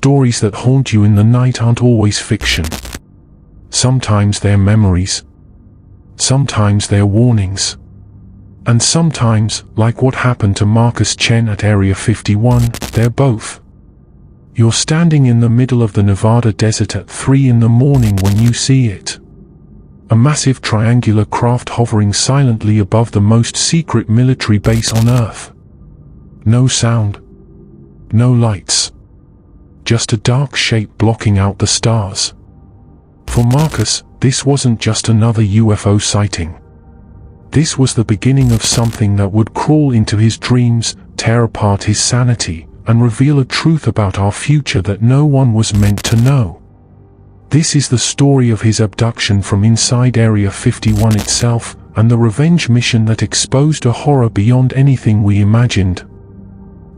stories that haunt you in the night aren't always fiction. Sometimes they're memories. Sometimes they're warnings. And sometimes, like what happened to Marcus Chen at Area 51, they're both. You're standing in the middle of the Nevada desert at 3 in the morning when you see it. A massive triangular craft hovering silently above the most secret military base on Earth. No sound. No lights. Just a dark shape blocking out the stars. For Marcus, this wasn't just another UFO sighting. This was the beginning of something that would crawl into his dreams, tear apart his sanity, and reveal a truth about our future that no one was meant to know. This is the story of his abduction from inside Area 51 itself, and the revenge mission that exposed a horror beyond anything we imagined.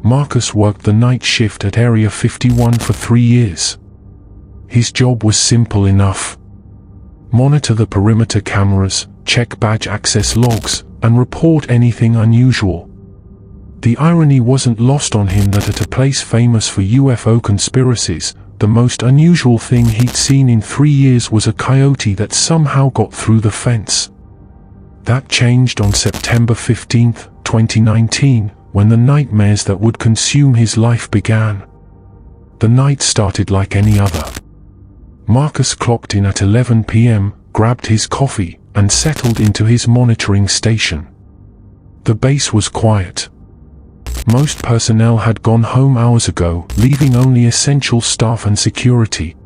Marcus worked the night shift at Area 51 for 3 years. His job was simple enough. Monitor the perimeter cameras, check badge access logs, and report anything unusual. The irony wasn't lost on him that at a place famous for UFO conspiracies, the most unusual thing he'd seen in 3 years was a coyote that somehow got through the fence. That changed on September 15, 2019, when the nightmares that would consume his life began. The night started like any other. Marcus clocked in at 11 p.m., grabbed his coffee, and settled into his monitoring station. The base was quiet. Most personnel had gone home hours ago, leaving only essential staff and security.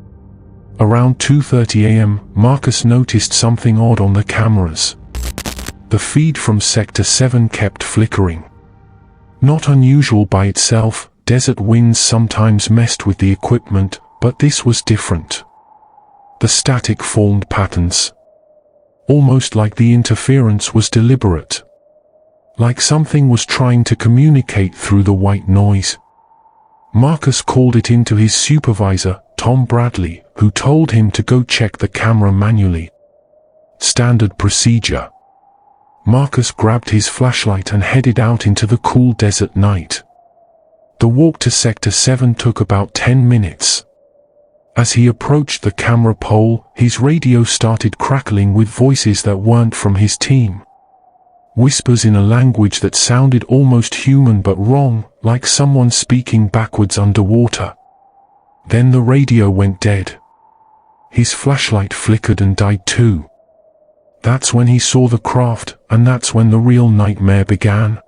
Around 2:30 a.m., Marcus noticed something odd on the cameras. The feed from Sector 7 kept flickering. Not unusual by itself, desert winds sometimes messed with the equipment, but this was different. The static formed patterns. Almost like the interference was deliberate. Like something was trying to communicate through the white noise. Marcus called it into his supervisor, Tom Bradley, who told him to go check the camera manually. Standard procedure. Marcus grabbed his flashlight and headed out into the cool desert night. The walk to Sector 7 took about 10 minutes. As he approached the camera pole, his radio started crackling with voices that weren't from his team. Whispers in a language that sounded almost human but wrong, like someone speaking backwards underwater. Then the radio went dead. His flashlight flickered and died too. That's when he saw the craft, and that's when the real nightmare began.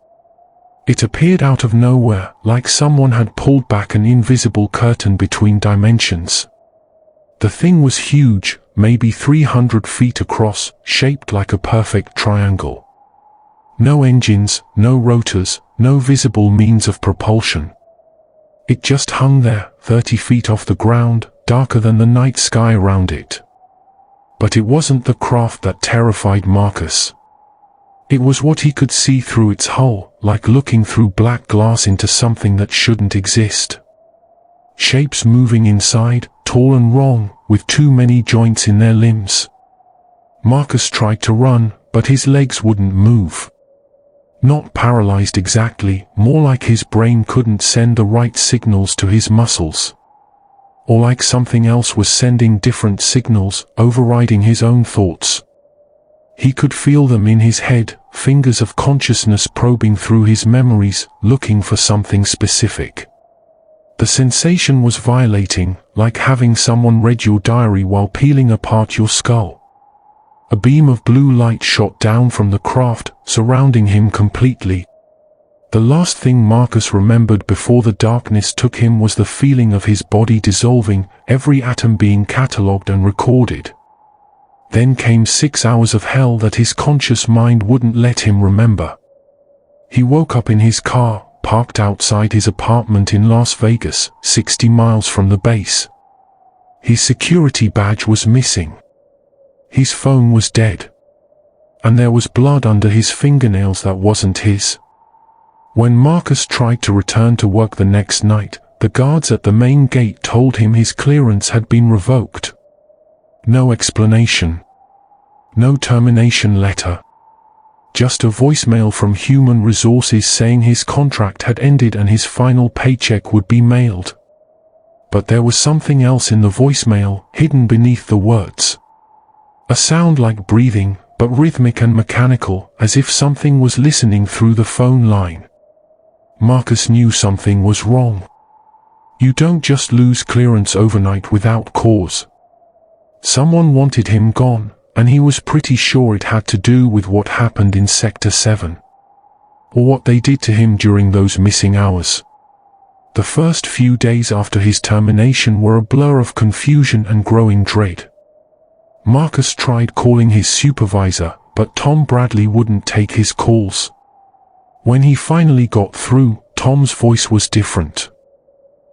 It appeared out of nowhere, like someone had pulled back an invisible curtain between dimensions. The thing was huge, maybe 300 feet across, shaped like a perfect triangle. No engines, no rotors, no visible means of propulsion. It just hung there, 30 feet off the ground, darker than the night sky around it. But it wasn't the craft that terrified Marcus. It was what he could see through its hull, like looking through black glass into something that shouldn't exist. Shapes moving inside, tall and wrong, with too many joints in their limbs. Marcus tried to run, but his legs wouldn't move. Not paralyzed exactly, more like his brain couldn't send the right signals to his muscles. Or like something else was sending different signals, overriding his own thoughts. He could feel them in his head, fingers of consciousness probing through his memories, looking for something specific. The sensation was violating, like having someone read your diary while peeling apart your skull. A beam of blue light shot down from the craft, surrounding him completely. The last thing Marcus remembered before the darkness took him was the feeling of his body dissolving, every atom being catalogued and recorded. Then came 6 hours of hell that his conscious mind wouldn't let him remember. He woke up in his car, parked outside his apartment in Las Vegas, 60 miles from the base. His security badge was missing. His phone was dead. And there was blood under his fingernails that wasn't his. When Marcus tried to return to work the next night, the guards at the main gate told him his clearance had been revoked. No explanation. No termination letter. Just a voicemail from Human Resources saying his contract had ended and his final paycheck would be mailed. but there was something else in the voicemail, hidden beneath the words. A sound like breathing, but rhythmic and mechanical, as if something was listening through the phone line. Marcus knew something was wrong. You don't just lose clearance overnight without cause. Someone wanted him gone, and he was pretty sure it had to do with what happened in Sector 7. Or what they did to him during those missing hours. The first few days after his termination were a blur of confusion and growing dread. Marcus tried calling his supervisor, but Tom Bradley wouldn't take his calls. When he finally got through, Tom's voice was different.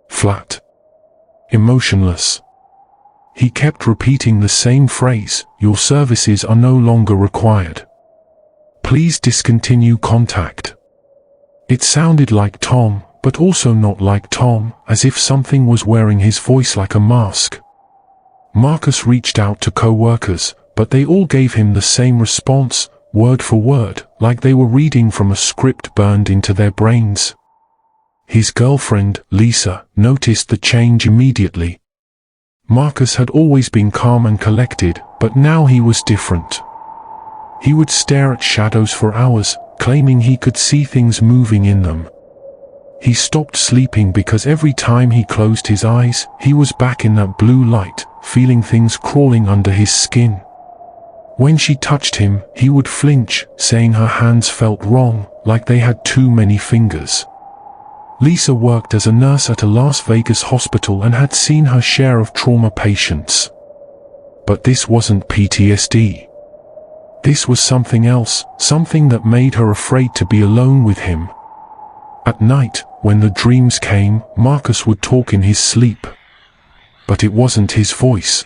Flat. Emotionless. He kept repeating the same phrase, "Your services are no longer required. Please discontinue contact." It sounded like Tom, but also not like Tom, as if something was wearing his voice like a mask. Marcus reached out to co-workers, but they all gave him the same response, word for word, like they were reading from a script burned into their brains. His girlfriend, Lisa, noticed the change immediately. Marcus had always been calm and collected, but now he was different. He would stare at shadows for hours, claiming he could see things moving in them. He stopped sleeping because every time he closed his eyes, he was back in that blue light, feeling things crawling under his skin. When she touched him, he would flinch, saying her hands felt wrong, like they had too many fingers. Lisa worked as a nurse at a Las Vegas hospital and had seen her share of trauma patients. But this wasn't PTSD. This was something else, something that made her afraid to be alone with him. At night, when the dreams came, Marcus would talk in his sleep. But it wasn't his voice.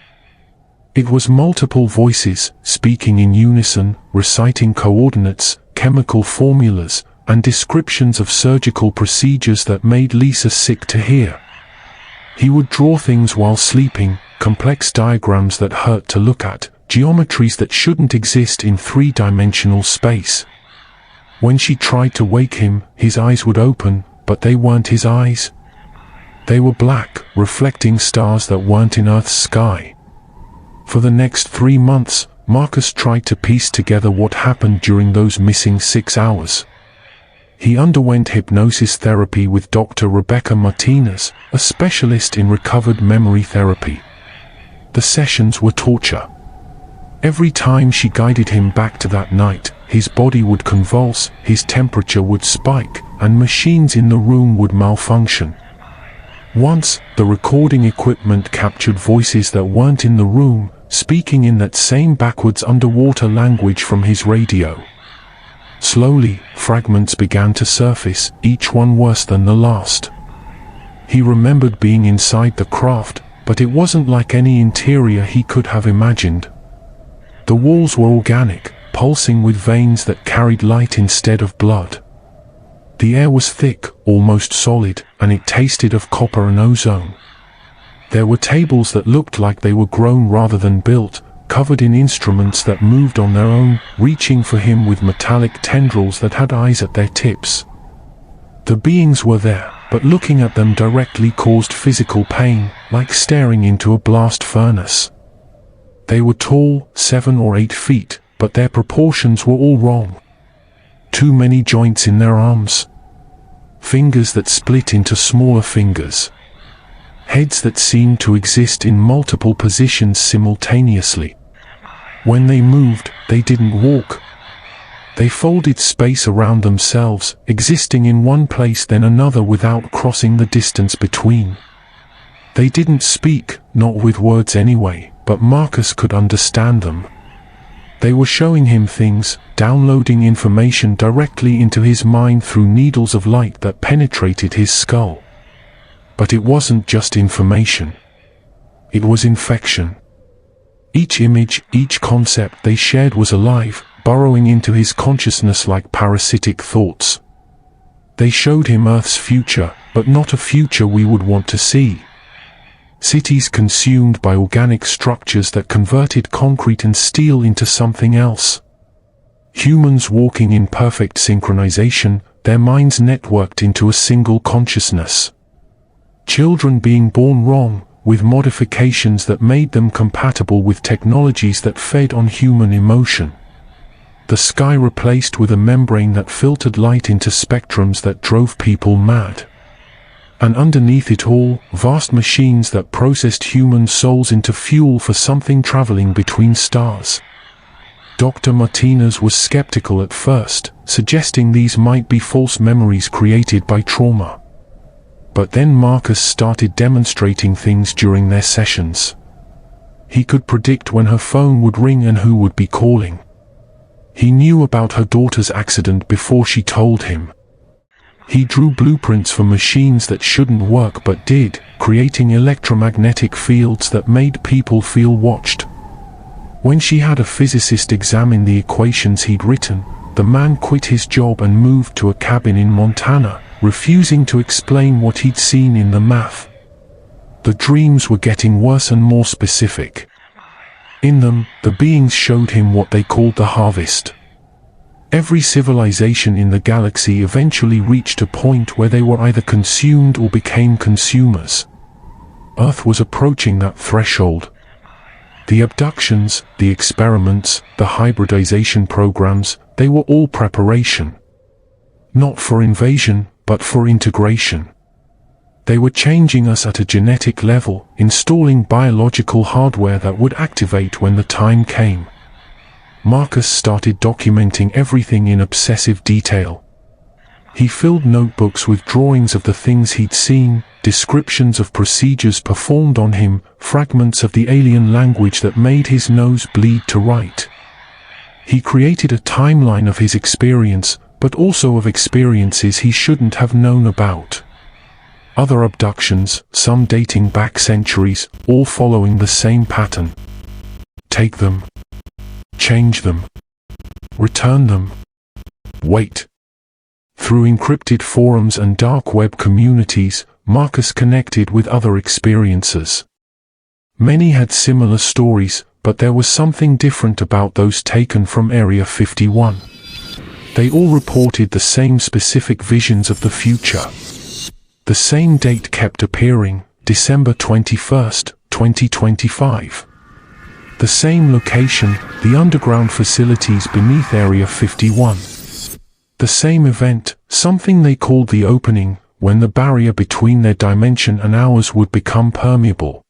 It was multiple voices, speaking in unison, reciting coordinates, chemical formulas, and descriptions of surgical procedures that made Lisa sick to hear. He would draw things while sleeping, complex diagrams that hurt to look at, geometries that shouldn't exist in three-dimensional space. When she tried to wake him, his eyes would open, but they weren't his eyes. They were black, reflecting stars that weren't in Earth's sky. For the next 3 months, Marcus tried to piece together what happened during those missing 6 hours. He underwent hypnosis therapy with Dr. Rebecca Martinez, a specialist in recovered memory therapy. The sessions were torture. Every time she guided him back to that night, his body would convulse, his temperature would spike, and machines in the room would malfunction. Once, the recording equipment captured voices that weren't in the room, speaking in that same backwards underwater language from his radio. Slowly, fragments began to surface, each one worse than the last. He remembered being inside the craft, but it wasn't like any interior he could have imagined. The walls were organic, pulsing with veins that carried light instead of blood. The air was thick, almost solid, and it tasted of copper and ozone. There were tables that looked like they were grown rather than built, covered in instruments that moved on their own, reaching for him with metallic tendrils that had eyes at their tips. The beings were there, but looking at them directly caused physical pain, like staring into a blast furnace. They were tall, 7 or 8 feet, but their proportions were all wrong. Too many joints in their arms. Fingers that split into smaller fingers. Heads that seemed to exist in multiple positions simultaneously. When they moved, they didn't walk. They folded space around themselves, existing in one place then another without crossing the distance between. They didn't speak, not with words anyway, but Marcus could understand them. They were showing him things, downloading information directly into his mind through needles of light that penetrated his skull. But it wasn't just information. It was infection. Each image, each concept they shared was alive, burrowing into his consciousness like parasitic thoughts. They showed him Earth's future, but not a future we would want to see. Cities consumed by organic structures that converted concrete and steel into something else. Humans walking in perfect synchronization, their minds networked into a single consciousness. Children being born wrong, with modifications that made them compatible with technologies that fed on human emotion. The sky replaced with a membrane that filtered light into spectrums that drove people mad. And underneath it all, vast machines that processed human souls into fuel for something traveling between stars. Dr. Martinez was skeptical at first, suggesting these might be false memories created by trauma. But then Marcus started demonstrating things during their sessions. He could predict when her phone would ring and who would be calling. He knew about her daughter's accident before she told him. He drew blueprints for machines that shouldn't work but did, creating electromagnetic fields that made people feel watched. When she had a physicist examine the equations he'd written, the man quit his job and moved to a cabin in Montana, refusing to explain what he'd seen in the math. The dreams were getting worse and more specific. In them, the beings showed him what they called the harvest. Every civilization in the galaxy eventually reached a point where they were either consumed or became consumers. Earth was approaching that threshold. The abductions, the experiments, the hybridization programs, they were all preparation. Not for invasion, but for integration. They were changing us at a genetic level, installing biological hardware that would activate when the time came. Marcus started documenting everything in obsessive detail. He filled notebooks with drawings of the things he'd seen, descriptions of procedures performed on him, fragments of the alien language that made his nose bleed to write. He created a timeline of his experience, but also of experiences he shouldn't have known about. Other abductions, some dating back centuries, all following the same pattern. Take them. Change them. Return them. Wait. Through encrypted forums and dark web communities, Marcus connected with other experiencers. Many had similar stories, but there was something different about those taken from Area 51. They all reported the same specific visions of the future. The same date kept appearing, December 21st, 2025. The same location, the underground facilities beneath Area 51. The same event, something they called the opening, when the barrier between their dimension and ours would become permeable.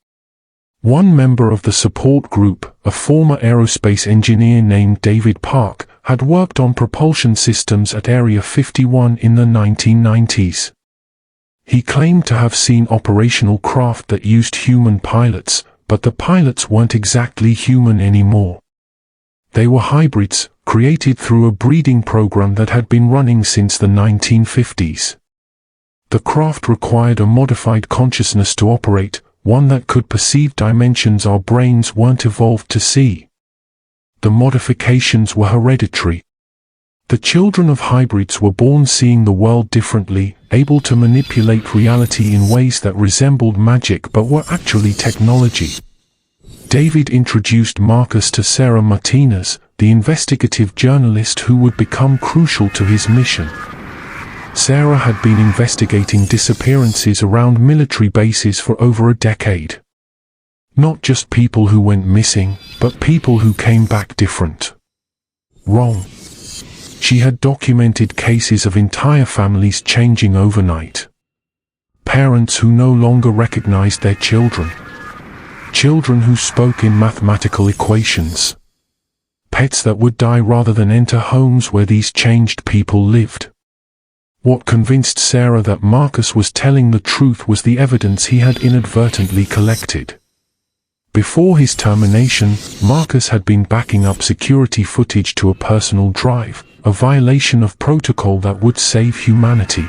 One member of the support group, a former aerospace engineer named David Park, had worked on propulsion systems at Area 51 in the 1990s. He claimed to have seen operational craft that used human pilots, but the pilots weren't exactly human anymore. They were hybrids, created through a breeding program that had been running since the 1950s. The craft required a modified consciousness to operate, one that could perceive dimensions our brains weren't evolved to see. The modifications were hereditary. The children of hybrids were born seeing the world differently, able to manipulate reality in ways that resembled magic but were actually technology. David introduced Marcus to Sarah Martinez, the investigative journalist who would become crucial to his mission. Sarah had been investigating disappearances around military bases for over a decade. Not just people who went missing, but people who came back different. Wrong. She had documented cases of entire families changing overnight. Parents who no longer recognized their children. Children who spoke in mathematical equations. Pets that would die rather than enter homes where these changed people lived. What convinced Sarah that Marcus was telling the truth was the evidence he had inadvertently collected. Before his termination, Marcus had been backing up security footage to a personal drive, a violation of protocol that would save humanity.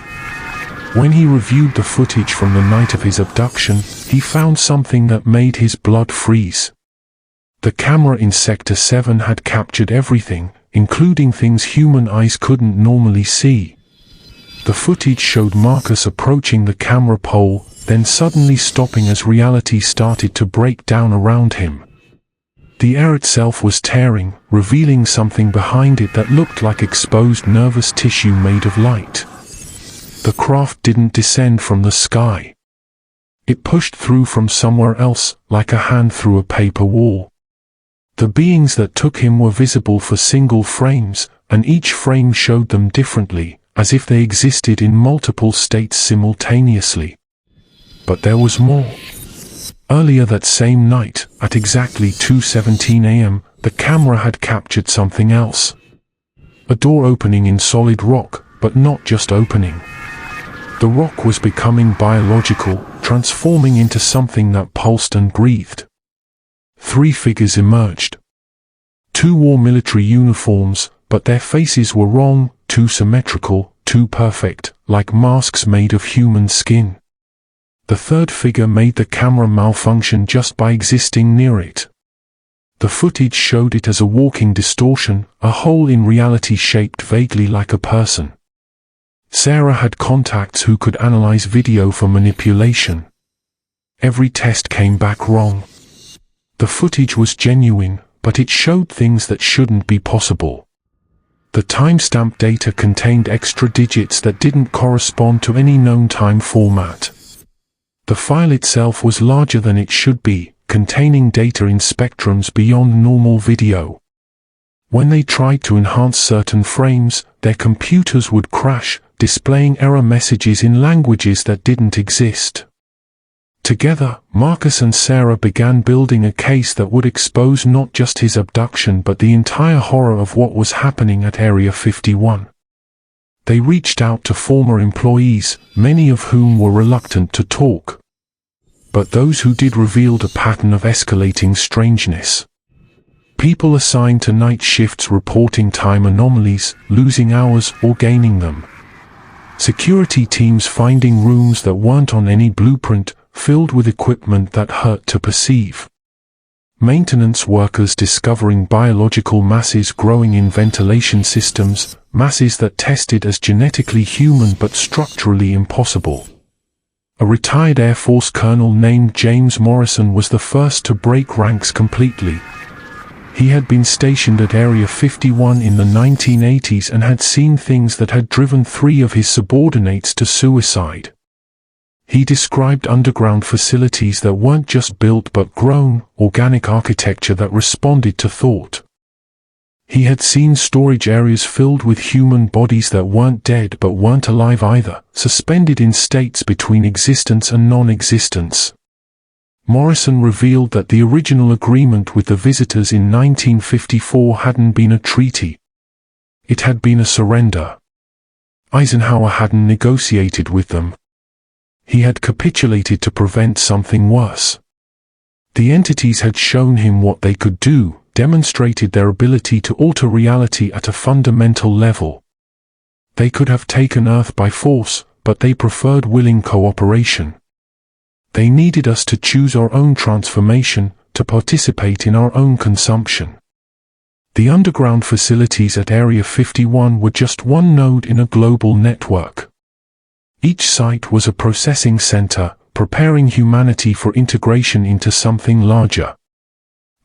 When he reviewed the footage from the night of his abduction, he found something that made his blood freeze. The camera in Sector 7 had captured everything, including things human eyes couldn't normally see. The footage showed Marcus approaching the camera pole, then suddenly stopping as reality started to break down around him. The air itself was tearing, revealing something behind it that looked like exposed nervous tissue made of light. The craft didn't descend from the sky. It pushed through from somewhere else, like a hand through a paper wall. The beings that took him were visible for single frames, and each frame showed them differently, as if they existed in multiple states simultaneously. But there was more. Earlier that same night, at exactly 2:17 a.m., the camera had captured something else. A door opening in solid rock, but not just opening. The rock was becoming biological, transforming into something that pulsed and breathed. 3 figures emerged. 2 wore military uniforms, but their faces were wrong, too symmetrical, too perfect, like masks made of human skin. The 3rd figure made the camera malfunction just by existing near it. The footage showed it as a walking distortion, a hole in reality shaped vaguely like a person. Sarah had contacts who could analyze video for manipulation. Every test came back wrong. The footage was genuine, but it showed things that shouldn't be possible. The timestamp data contained extra digits that didn't correspond to any known time format. The file itself was larger than it should be, containing data in spectrums beyond normal video. When they tried to enhance certain frames, their computers would crash, displaying error messages in languages that didn't exist. Together, Marcus and Sarah began building a case that would expose not just his abduction but the entire horror of what was happening at Area 51. They reached out to former employees, many of whom were reluctant to talk. But those who did revealed a pattern of escalating strangeness. People assigned to night shifts reporting time anomalies, losing hours or gaining them. Security teams finding rooms that weren't on any blueprint, filled with equipment that hurt to perceive. Maintenance workers discovering biological masses growing in ventilation systems, masses that tested as genetically human but structurally impossible. A retired Air Force colonel named James Morrison was the first to break ranks completely. He had been stationed at Area 51 in the 1980s and had seen things that had driven 3 of his subordinates to suicide. He described underground facilities that weren't just built but grown, organic architecture that responded to thought. He had seen storage areas filled with human bodies that weren't dead but weren't alive either, suspended in states between existence and non-existence. Morrison revealed that the original agreement with the visitors in 1954 hadn't been a treaty. It had been a surrender. Eisenhower hadn't negotiated with them. He had capitulated to prevent something worse. The entities had shown him what they could do, demonstrated their ability to alter reality at a fundamental level. They could have taken Earth by force, but they preferred willing cooperation. They needed us to choose our own transformation, to participate in our own consumption. The underground facilities at Area 51 were just one node in a global network. Each site was a processing center, preparing humanity for integration into something larger.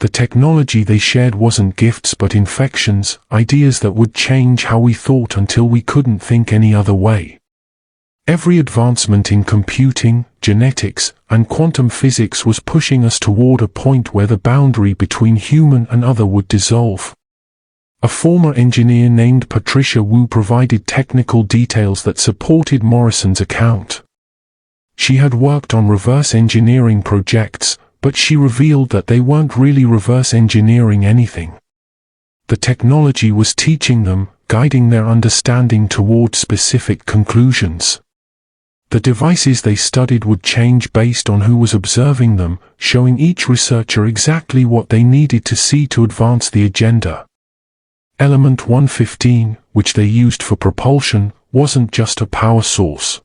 The technology they shared wasn't gifts but infections, ideas that would change how we thought until we couldn't think any other way. Every advancement in computing, genetics, and quantum physics was pushing us toward a point where the boundary between human and other would dissolve. A former engineer named Patricia Wu provided technical details that supported Morrison's account. She had worked on reverse engineering projects, but she revealed that they weren't really reverse engineering anything. The technology was teaching them, guiding their understanding toward specific conclusions. The devices they studied would change based on who was observing them, showing each researcher exactly what they needed to see to advance the agenda. Element 115, which they used for propulsion, wasn't just a power source.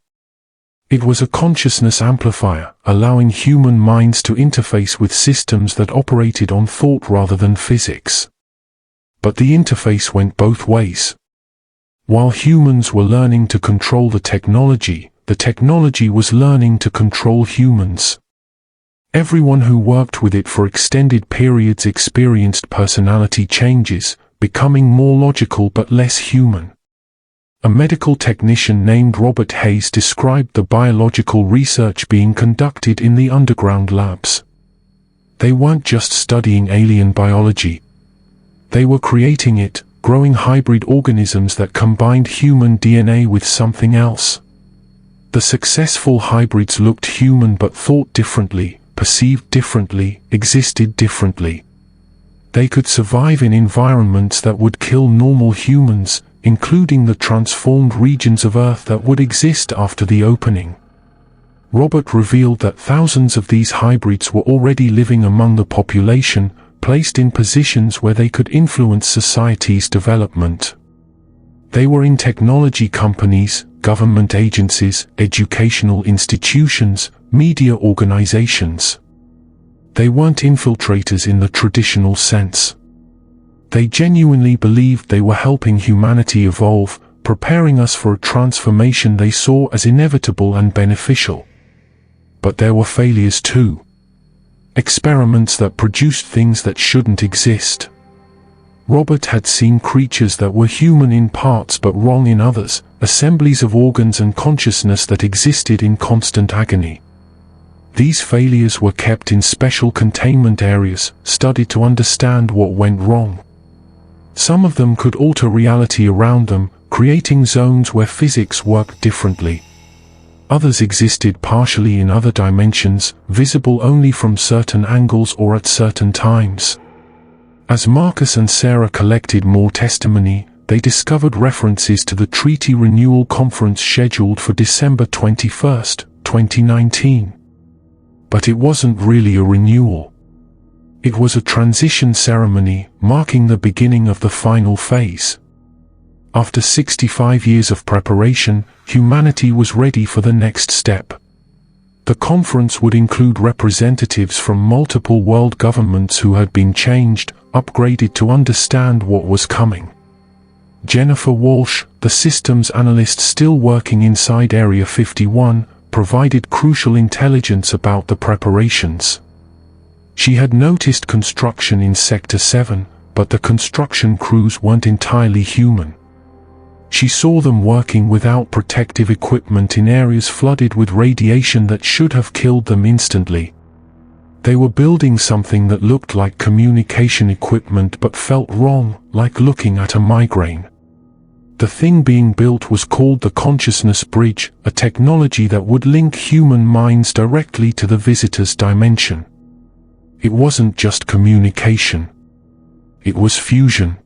It was a consciousness amplifier, allowing human minds to interface with systems that operated on thought rather than physics. But the interface went both ways. While humans were learning to control the technology was learning to control humans. Everyone who worked with it for extended periods experienced personality changes, becoming more logical but less human. a medical technician named Robert Hayes described the biological research being conducted in the underground labs. They weren't just studying alien biology. They were creating it, growing hybrid organisms that combined human DNA with something else. The successful hybrids looked human but thought differently, perceived differently, existed differently. They could survive in environments that would kill normal humans, including the transformed regions of Earth that would exist after the opening. Robert revealed that thousands of these hybrids were already living among the population, placed in positions where they could influence society's development. They were in technology companies, government agencies, educational institutions, media organizations. They weren't infiltrators in the traditional sense. They genuinely believed they were helping humanity evolve, preparing us for a transformation they saw as inevitable and beneficial. But there were failures too. Experiments that produced things that shouldn't exist. Robert had seen creatures that were human in parts but wrong in others, assemblies of organs and consciousness that existed in constant agony. These failures were kept in special containment areas, studied to understand what went wrong. Some of them could alter reality around them, creating zones where physics worked differently. Others existed partially in other dimensions, visible only from certain angles or at certain times. As Marcus and Sarah collected more testimony, they discovered references to the Treaty Renewal Conference scheduled for December 21, 2019. But it wasn't really a renewal. It was a transition ceremony, marking the beginning of the final phase. After 65 years of preparation, humanity was ready for the next step. The conference would include representatives from multiple world governments who had been changed, upgraded to understand what was coming. Jennifer Walsh, the systems analyst still working inside Area 51, provided crucial intelligence about the preparations. She had noticed construction in Sector 7, but the construction crews weren't entirely human. She saw them working without protective equipment in areas flooded with radiation that should have killed them instantly. They were building something that looked like communication equipment but felt wrong, like looking at a migraine. The thing being built was called the Consciousness Bridge, a technology that would link human minds directly to the visitor's dimension. It wasn't just communication. It was fusion.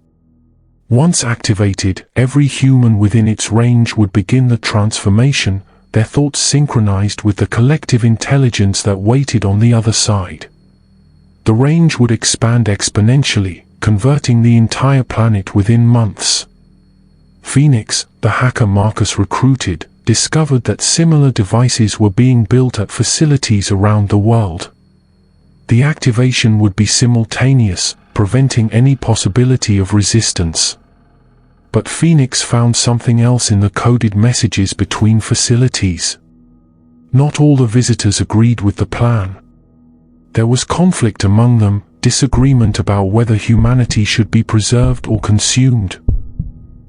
Once activated, every human within its range would begin the transformation, their thoughts synchronized with the collective intelligence that waited on the other side. The range would expand exponentially, converting the entire planet within months. Phoenix, the hacker Marcus recruited, discovered that similar devices were being built at facilities around the world. The activation would be simultaneous, preventing any possibility of resistance. But Phoenix found something else in the coded messages between facilities. Not all the visitors agreed with the plan. There was conflict among them, disagreement about whether humanity should be preserved or consumed.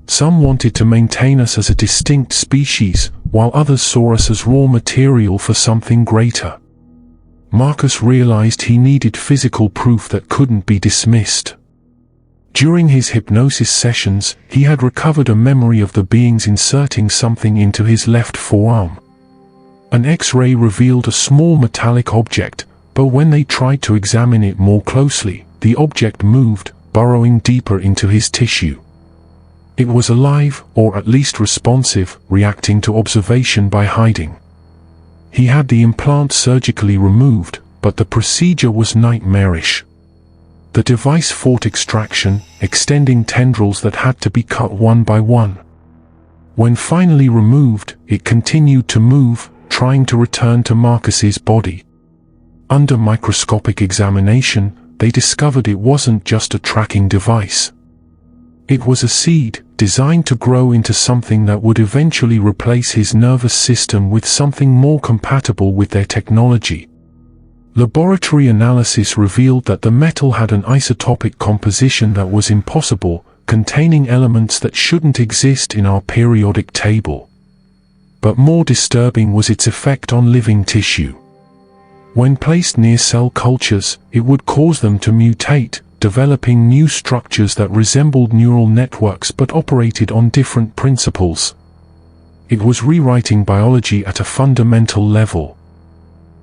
Some wanted to maintain us as a distinct species, while others saw us as raw material for something greater. Marcus realized he needed physical proof that couldn't be dismissed. During his hypnosis sessions, he had recovered a memory of the beings inserting something into his left forearm. An X-ray revealed a small metallic object, but when they tried to examine it more closely, the object moved, burrowing deeper into his tissue. It was alive, or at least responsive, reacting to observation by hiding. He had the implant surgically removed, but the procedure was nightmarish. The device fought extraction, extending tendrils that had to be cut one by one. When finally removed, it continued to move, trying to return to Marcus's body. Under microscopic examination, they discovered it wasn't just a tracking device. It was a seed, designed to grow into something that would eventually replace his nervous system with something more compatible with their technology. Laboratory analysis revealed that the metal had an isotopic composition that was impossible, containing elements that shouldn't exist in our periodic table. But more disturbing was its effect on living tissue. When placed near cell cultures, it would cause them to mutate, developing new structures that resembled neural networks but operated on different principles. It was rewriting biology at a fundamental level.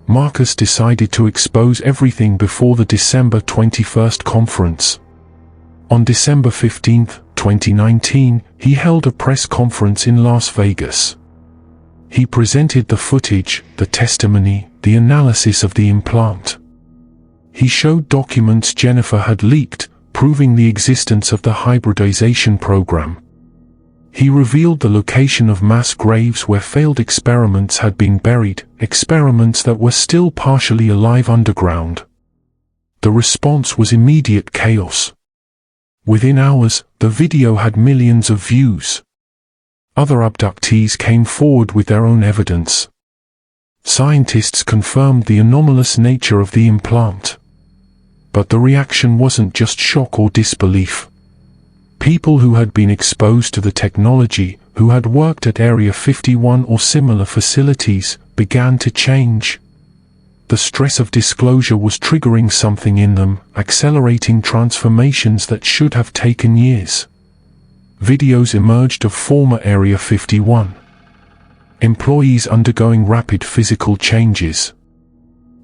Marcus decided to expose everything before the December 21st conference. On December 15, 2019, he held a press conference in Las Vegas. He presented the footage, the testimony, the analysis of the implant. He showed documents Jennifer had leaked, proving the existence of the hybridization program. He revealed the location of mass graves where failed experiments had been buried, experiments that were still partially alive underground. The response was immediate chaos. Within hours, the video had millions of views. Other abductees came forward with their own evidence. Scientists confirmed the anomalous nature of the implant. But the reaction wasn't just shock or disbelief. People who had been exposed to the technology, who had worked at Area 51 or similar facilities, began to change. The stress of disclosure was triggering something in them, accelerating transformations that should have taken years. Videos emerged of former Area 51 employees undergoing rapid physical changes.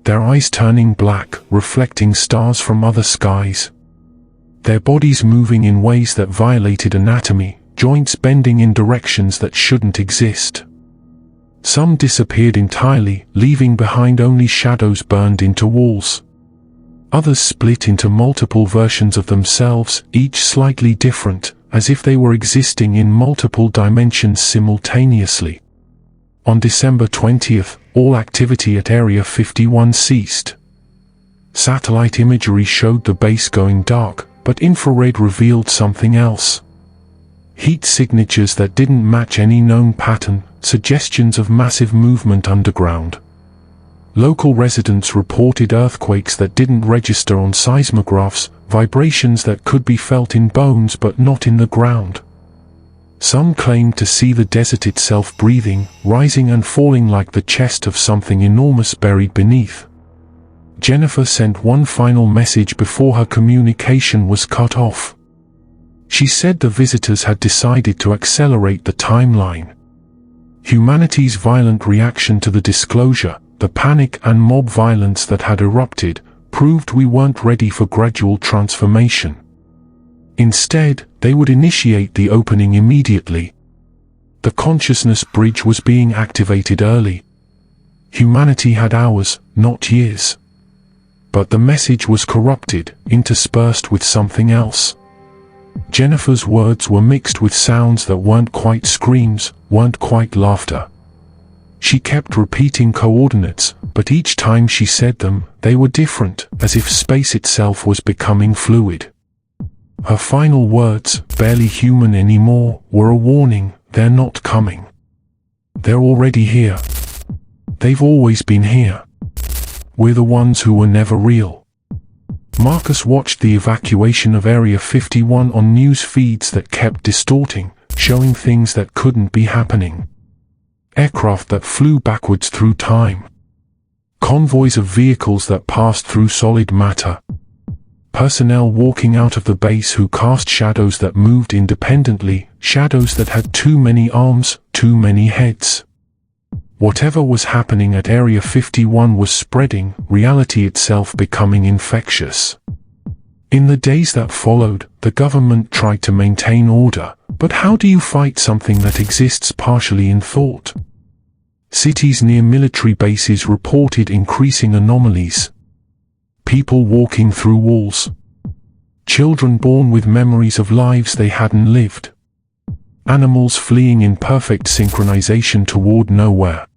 Their eyes turning black, reflecting stars from other skies. Their bodies moving in ways that violated anatomy, joints bending in directions that shouldn't exist. Some disappeared entirely, leaving behind only shadows burned into walls. Others split into multiple versions of themselves, each slightly different, as if they were existing in multiple dimensions simultaneously. On December 20th, all activity at Area 51 ceased. Satellite imagery showed the base going dark, but infrared revealed something else. Heat signatures that didn't match any known pattern, suggestions of massive movement underground. Local residents reported earthquakes that didn't register on seismographs, vibrations that could be felt in bones but not in the ground. Some claimed to see the desert itself breathing, rising and falling like the chest of something enormous buried beneath. Jennifer sent one final message before her communication was cut off. She said the visitors had decided to accelerate the timeline. Humanity's violent reaction to the disclosure, the panic and mob violence that had erupted, proved we weren't ready for gradual transformation. Instead, they would initiate the opening immediately. The consciousness bridge was being activated early. Humanity had hours, not years. But the message was corrupted, interspersed with something else. Jennifer's words were mixed with sounds that weren't quite screams, weren't quite laughter. She kept repeating coordinates, but each time she said them, they were different, as if space itself was becoming fluid. Her final words, barely human anymore, were a warning: they're not coming. They're already here. They've always been here. We're the ones who were never real. Marcus watched the evacuation of Area 51 on news feeds that kept distorting, showing things that couldn't be happening. Aircraft that flew backwards through time. Convoys of vehicles that passed through solid matter. Personnel walking out of the base who cast shadows that moved independently, shadows that had too many arms, too many heads. Whatever was happening at Area 51 was spreading, reality itself becoming infectious. In the days that followed, the government tried to maintain order, but how do you fight something that exists partially in thought? Cities near military bases reported increasing anomalies. People walking through walls. Children born with memories of lives they hadn't lived. Animals fleeing in perfect synchronization toward nowhere.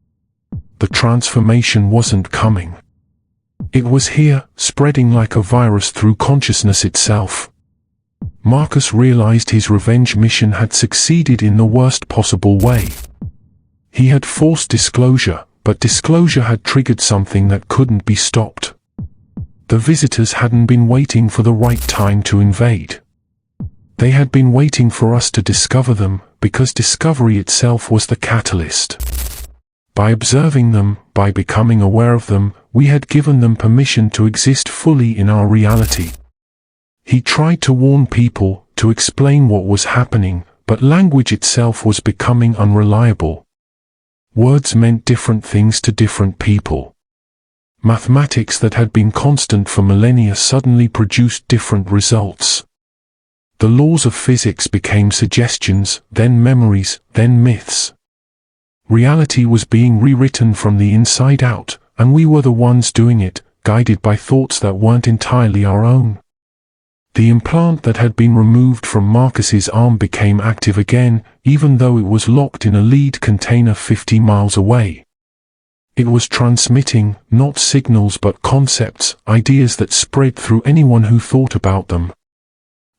The transformation wasn't coming. It was here, spreading like a virus through consciousness itself. Marcus realized his revenge mission had succeeded in the worst possible way. He had forced disclosure, but disclosure had triggered something that couldn't be stopped. The visitors hadn't been waiting for the right time to invade. They had been waiting for us to discover them, because discovery itself was the catalyst. By observing them, by becoming aware of them, we had given them permission to exist fully in our reality. He tried to warn people, to explain what was happening, but language itself was becoming unreliable. Words meant different things to different people. Mathematics that had been constant for millennia suddenly produced different results. The laws of physics became suggestions, then memories, then myths. Reality was being rewritten from the inside out, and we were the ones doing it, guided by thoughts that weren't entirely our own. The implant that had been removed from Marcus's arm became active again, even though it was locked in a lead container 50 miles away. It was transmitting, not signals but concepts, ideas that spread through anyone who thought about them.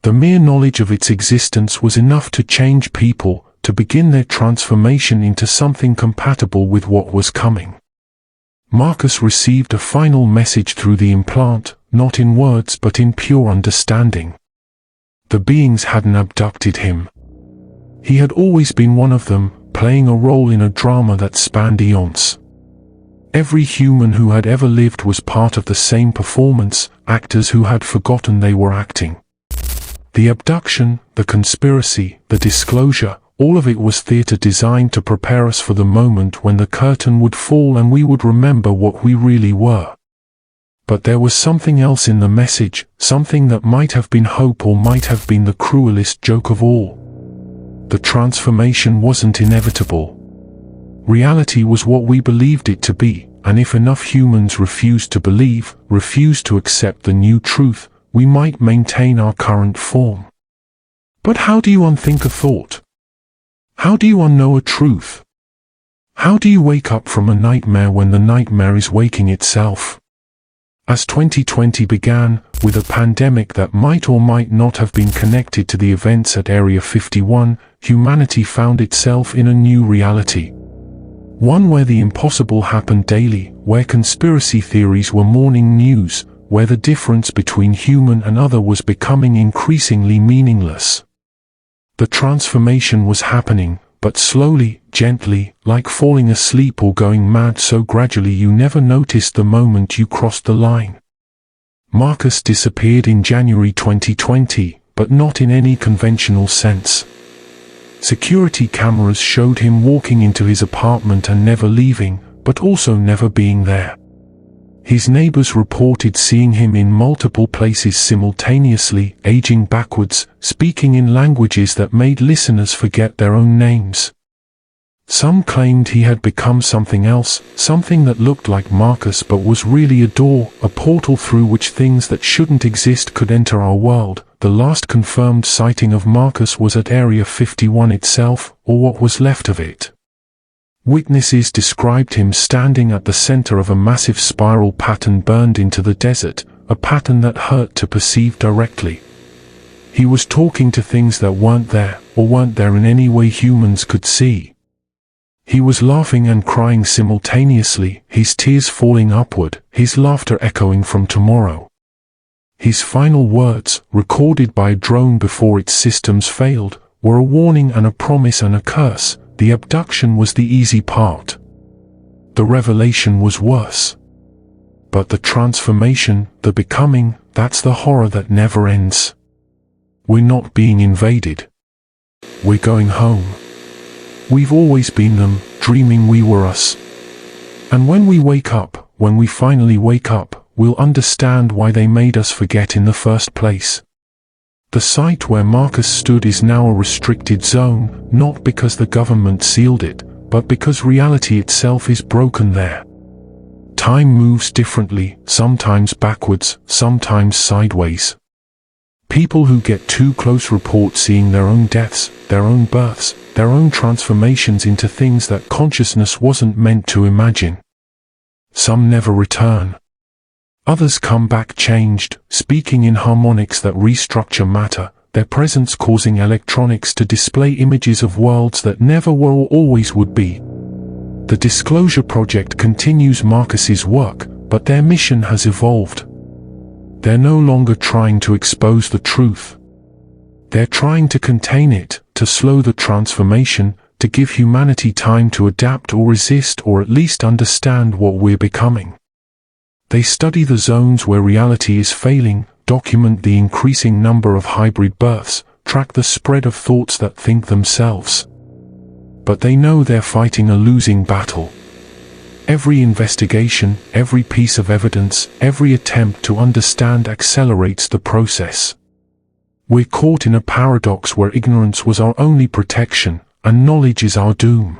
The mere knowledge of its existence was enough to change people, to begin their transformation into something compatible with what was coming. Marcus received a final message through the implant, not in words but in pure understanding. The beings hadn't abducted him. He had always been one of them, playing a role in a drama that spanned eons. Every human who had ever lived was part of the same performance, actors who had forgotten they were acting. The abduction, the conspiracy, the disclosure, all of it was theater designed to prepare us for the moment when the curtain would fall and we would remember what we really were. But there was something else in the message, something that might have been hope or might have been the cruelest joke of all. The transformation wasn't inevitable. Reality was what we believed it to be, and if enough humans refused to believe, refused to accept the new truth, we might maintain our current form. But how do you unthink a thought? How do you unknow a truth? How do you wake up from a nightmare when the nightmare is waking itself? As 2020 began, with a pandemic that might or might not have been connected to the events at Area 51, humanity found itself in a new reality. One where the impossible happened daily, where conspiracy theories were morning news, where the difference between human and other was becoming increasingly meaningless. The transformation was happening, but slowly, gently, like falling asleep or going mad so gradually you never noticed the moment you crossed the line. Marcus disappeared in January 2020, but not in any conventional sense. Security cameras showed him walking into his apartment and never leaving, but also never being there. His neighbors reported seeing him in multiple places simultaneously, aging backwards, speaking in languages that made listeners forget their own names. Some claimed he had become something else, something that looked like Marcus but was really a door, a portal through which things that shouldn't exist could enter our world. The last confirmed sighting of Marcus was at Area 51 itself, or what was left of it. Witnesses described him standing at the center of a massive spiral pattern burned into the desert, a pattern that hurt to perceive directly. He was talking to things that weren't there, or weren't there in any way humans could see. He was laughing and crying simultaneously, his tears falling upward, his laughter echoing from tomorrow. His final words, recorded by a drone before its systems failed, were a warning and a promise and a curse. The abduction was the easy part. The revelation was worse. But the transformation, the becoming, that's the horror that never ends. We're not being invaded. We're going home. We've always been them, dreaming we were us. And when we wake up, when we finally wake up, we'll understand why they made us forget in the first place. The site where Marcus stood is now a restricted zone, not because the government sealed it, but because reality itself is broken there. Time moves differently, sometimes backwards, sometimes sideways. People who get too close report seeing their own deaths, their own births, their own transformations into things that consciousness wasn't meant to imagine. Some never return. Others come back changed, speaking in harmonics that restructure matter, their presence causing electronics to display images of worlds that never were or always would be. The Disclosure Project continues Marcus's work, but their mission has evolved. They're no longer trying to expose the truth. They're trying to contain it, to slow the transformation, to give humanity time to adapt or resist or at least understand what we're becoming. They study the zones where reality is failing, document the increasing number of hybrid births, track the spread of thoughts that think themselves. But they know they're fighting a losing battle. Every investigation, every piece of evidence, every attempt to understand accelerates the process. We're caught in a paradox where ignorance was our only protection, and knowledge is our doom.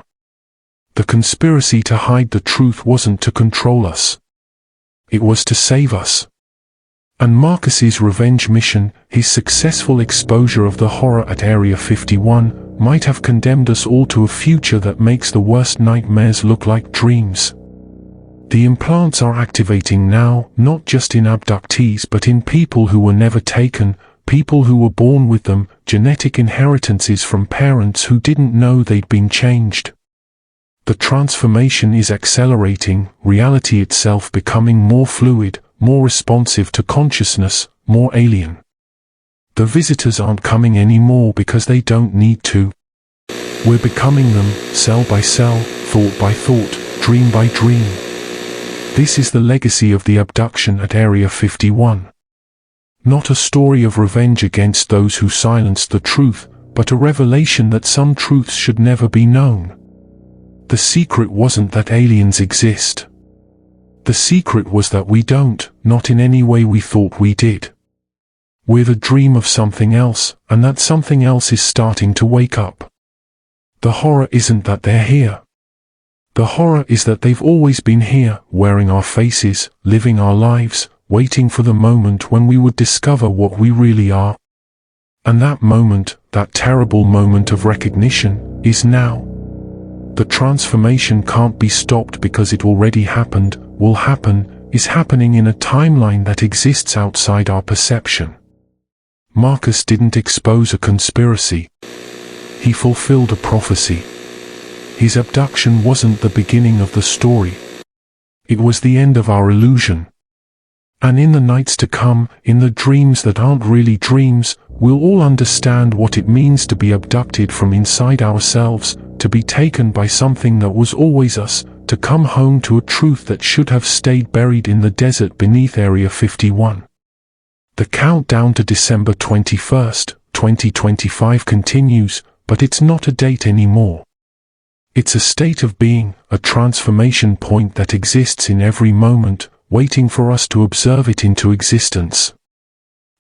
The conspiracy to hide the truth wasn't to control us. It was to save us. And Marcus's revenge mission, his successful exposure of the horror at Area 51, might have condemned us all to a future that makes the worst nightmares look like dreams. The implants are activating now, not just in abductees but in people who were never taken, people who were born with them, genetic inheritances from parents who didn't know they'd been changed. The transformation is accelerating, reality itself becoming more fluid, more responsive to consciousness, more alien. The visitors aren't coming anymore because they don't need to. We're becoming them, cell by cell, thought by thought, dream by dream. This is the legacy of the abduction at Area 51. Not a story of revenge against those who silenced the truth, but a revelation that some truths should never be known. The secret wasn't that aliens exist. The secret was that we don't, not in any way we thought we did. We're the dream of something else, and that something else is starting to wake up. The horror isn't that they're here. The horror is that they've always been here, wearing our faces, living our lives, waiting for the moment when we would discover what we really are. And that moment, that terrible moment of recognition, is now. The transformation can't be stopped because it already happened, will happen, is happening in a timeline that exists outside our perception. Marcus didn't expose a conspiracy. He fulfilled a prophecy. His abduction wasn't the beginning of the story. It was the end of our illusion. And in the nights to come, in the dreams that aren't really dreams, we'll all understand what it means to be abducted from inside ourselves, to be taken by something that was always us, to come home to a truth that should have stayed buried in the desert beneath Area 51. The countdown to December 21st, 2025 continues, but it's not a date anymore. It's a state of being, a transformation point that exists in every moment, waiting for us to observe it into existence.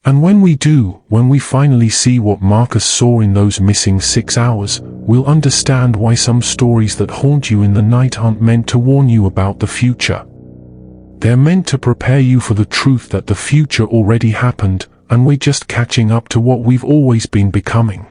And when we do, when we finally see what Marcus saw in those missing 6 hours, we'll understand why some stories that haunt you in the night aren't meant to warn you about the future. They're meant to prepare you for the truth that the future already happened, and we're just catching up to what we've always been becoming.